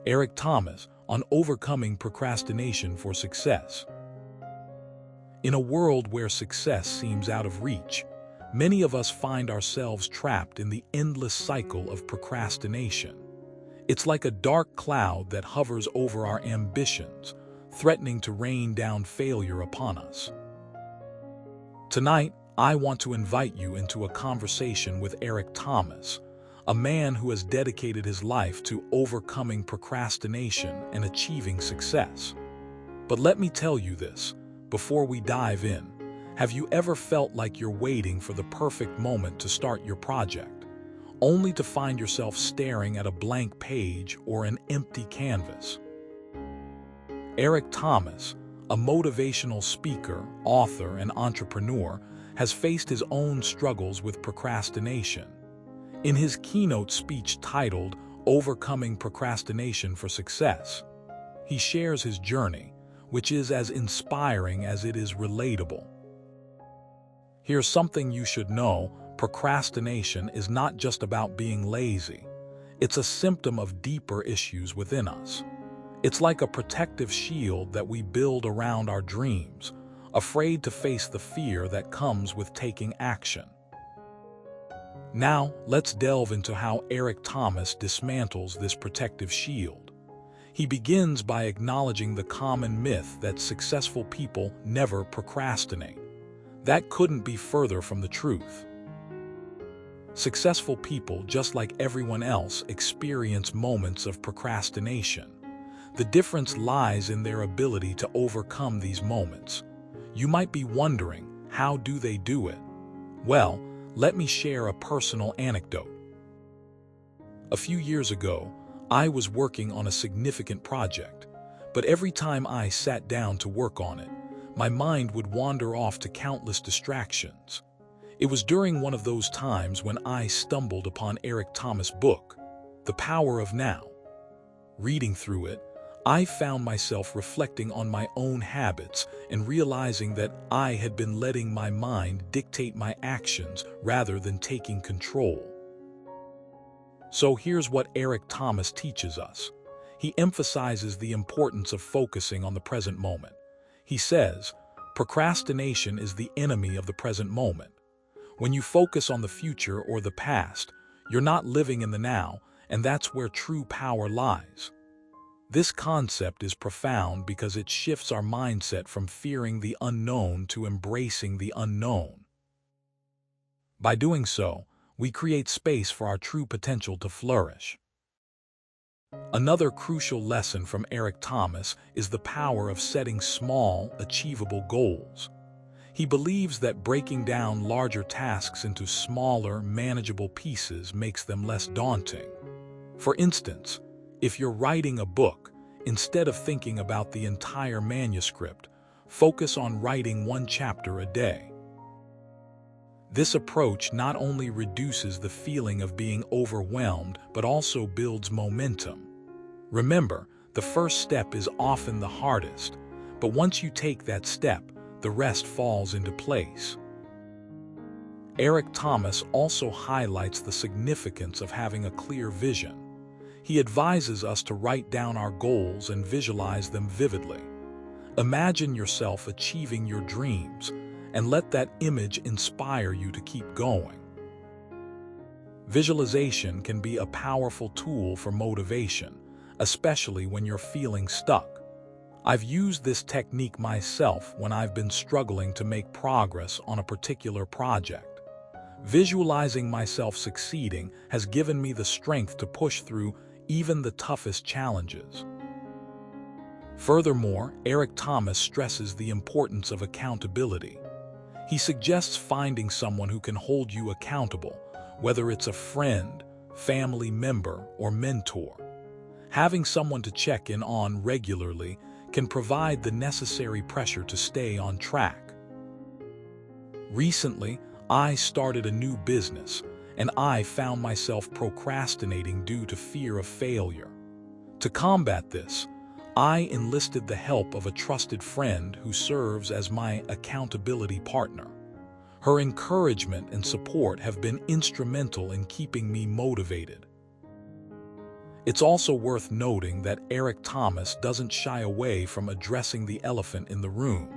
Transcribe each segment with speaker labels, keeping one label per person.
Speaker 1: Eric Thomas, on overcoming procrastination for success. In a world where success seems out of reach, many of us find ourselves trapped in the endless cycle of procrastination. It's like a dark cloud that hovers over our ambitions, threatening to rain down failure upon us. Tonight, I want to invite you into a conversation with Eric Thomas, a man who has dedicated his life to overcoming procrastination and achieving success. But let me tell you this, before we dive in, have you ever felt like you're waiting for the perfect moment to start your project, only to find yourself staring at a blank page or an empty canvas? Eric Thomas, a motivational speaker, author, and entrepreneur, has faced his own struggles with procrastination. In his keynote speech titled "Overcoming Procrastination for Success," he shares his journey, which is as inspiring as it is relatable. Here's something you should know: procrastination is not just about being lazy. It's a symptom of deeper issues within us. It's like a protective shield that we build around our dreams, afraid to face the fear that comes with taking action. Now, let's delve into how Eric Thomas dismantles this protective shield. He begins by acknowledging the common myth that successful people never procrastinate. That couldn't be further from the truth. Successful people, just like everyone else, experience moments of procrastination. The difference lies in their ability to overcome these moments. You might be wondering, how do they do it? Well, let me share a personal anecdote. A few years ago, I was working on a significant project, but every time I sat down to work on it, my mind would wander off to countless distractions. It was during one of those times when I stumbled upon Eric Thomas' book, The Power of Now. Reading through it, I found myself reflecting on my own habits and realizing that I had been letting my mind dictate my actions rather than taking control. So here's what Eric Thomas teaches us. He emphasizes the importance of focusing on the present moment. He says, procrastination is the enemy of the present moment. When you focus on the future or the past, you're not living in the now, and that's where true power lies. This concept is profound because it shifts our mindset from fearing the unknown to embracing the unknown. By doing so, we create space for our true potential to flourish. Another crucial lesson from Eric Thomas is the power of setting small, achievable goals. He believes that breaking down larger tasks into smaller, manageable pieces makes them less daunting. For instance, if you're writing a book, instead of thinking about the entire manuscript, focus on writing one chapter a day. This approach not only reduces the feeling of being overwhelmed, but also builds momentum. Remember, the first step is often the hardest, but once you take that step, the rest falls into place. Eric Thomas also highlights the significance of having a clear vision. He advises us to write down our goals and visualize them vividly. Imagine yourself achieving your dreams, and let that image inspire you to keep going. Visualization can be a powerful tool for motivation, especially when you're feeling stuck. I've used this technique myself when I've been struggling to make progress on a particular project. Visualizing myself succeeding has given me the strength to push through even the toughest challenges. Furthermore, Eric Thomas stresses the importance of accountability. He suggests finding someone who can hold you accountable, whether it's a friend, family member, or mentor. Having someone to check in on regularly can provide the necessary pressure to stay on track. Recently, I started a new business, and I found myself procrastinating due to fear of failure. To combat this, I enlisted the help of a trusted friend who serves as my accountability partner. Her encouragement and support have been instrumental in keeping me motivated. It's also worth noting that Eric Thomas doesn't shy away from addressing the elephant in the room,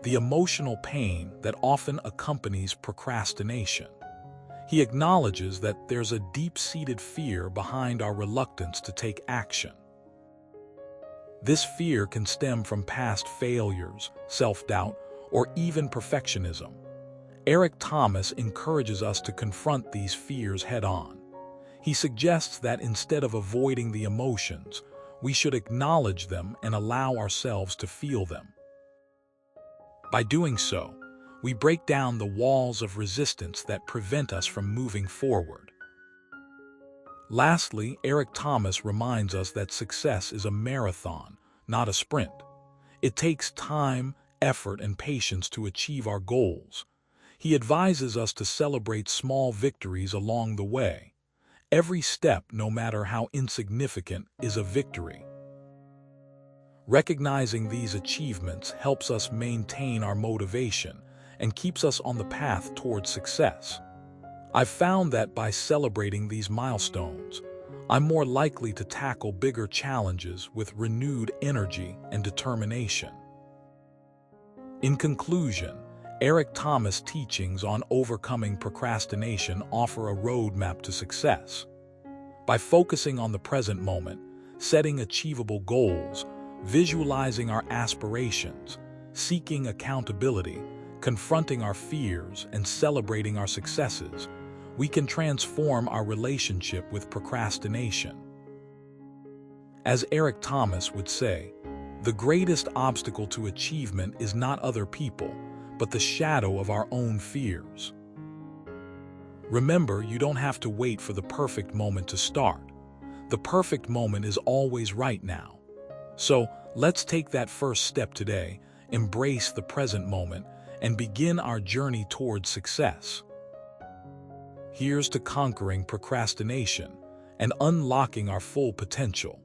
Speaker 1: the emotional pain that often accompanies procrastination. He acknowledges that there's a deep-seated fear behind our reluctance to take action. This fear can stem from past failures, self-doubt, or even perfectionism. Eric Thomas encourages us to confront these fears head-on. He suggests that instead of avoiding the emotions, we should acknowledge them and allow ourselves to feel them. By doing so, we break down the walls of resistance that prevent us from moving forward. Lastly, Eric Thomas reminds us that success is a marathon, not a sprint. It takes time, effort, and patience to achieve our goals. He advises us to celebrate small victories along the way. Every step, no matter how insignificant, is a victory. Recognizing these achievements helps us maintain our motivation and keeps us on the path towards success. I've found that by celebrating these milestones, I'm more likely to tackle bigger challenges with renewed energy and determination. In conclusion, Eric Thomas' teachings on overcoming procrastination offer a roadmap to success. By focusing on the present moment, setting achievable goals, visualizing our aspirations, seeking accountability, confronting our fears, and celebrating our successes, we can transform our relationship with procrastination. As Eric Thomas would say, the greatest obstacle to achievement is not other people, but the shadow of our own fears. Remember, you don't have to wait for the perfect moment to start. The perfect moment is always right now. So, let's take that first step today, embrace the present moment, and begin our journey towards success. Here's to conquering procrastination and unlocking our full potential.